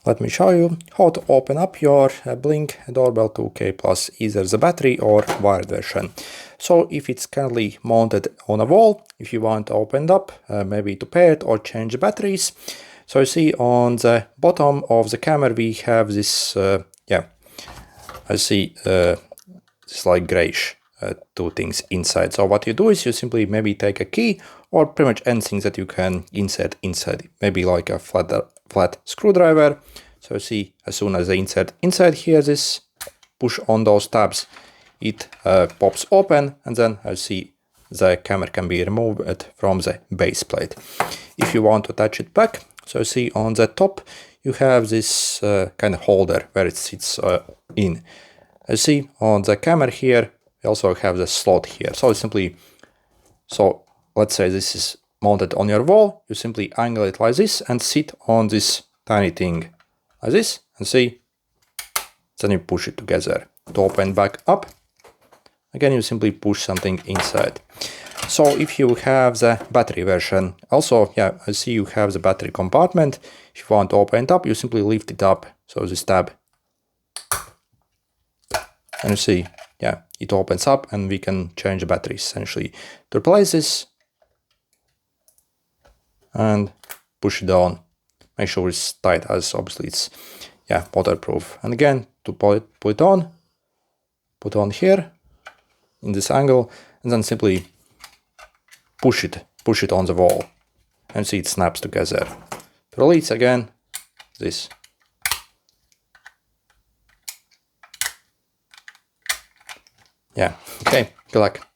Let me show you how to open up your Blink Doorbell 2K Plus, either the battery or wired version. So if it's currently mounted on a wall, if you want to open it up, maybe to pair it or change the batteries. So you see on the bottom of the camera we have this, I see it's like grayish two things inside. So what you do is you simply maybe take a key or pretty much anything that you can insert inside, maybe like a flat screwdriver. So you see, as soon as I insert inside here, this push on those tabs, it pops open, and then I see the camera can be removed from the base plate. If you want to attach it back, so you see on the top you have this kind of holder where it sits in. You see on the camera here we also have the slot here. So simply, so let's say this is mounted on your wall, you simply angle it like this and sit on this tiny thing like this, and see, then you push it together. To open back up, again you simply push something inside. So if you have the battery version, also, yeah, I see you have the battery compartment. If you want to open it up, you simply lift it up, so this tab, and you see, yeah, it opens up and we can change the battery essentially. To replace this, and push it down, make sure it's tight, as obviously it's, yeah, waterproof. And again, to put it on here in this angle, and then simply push it on the wall, and see it snaps together. To release, again, this. Yeah, okay, good luck.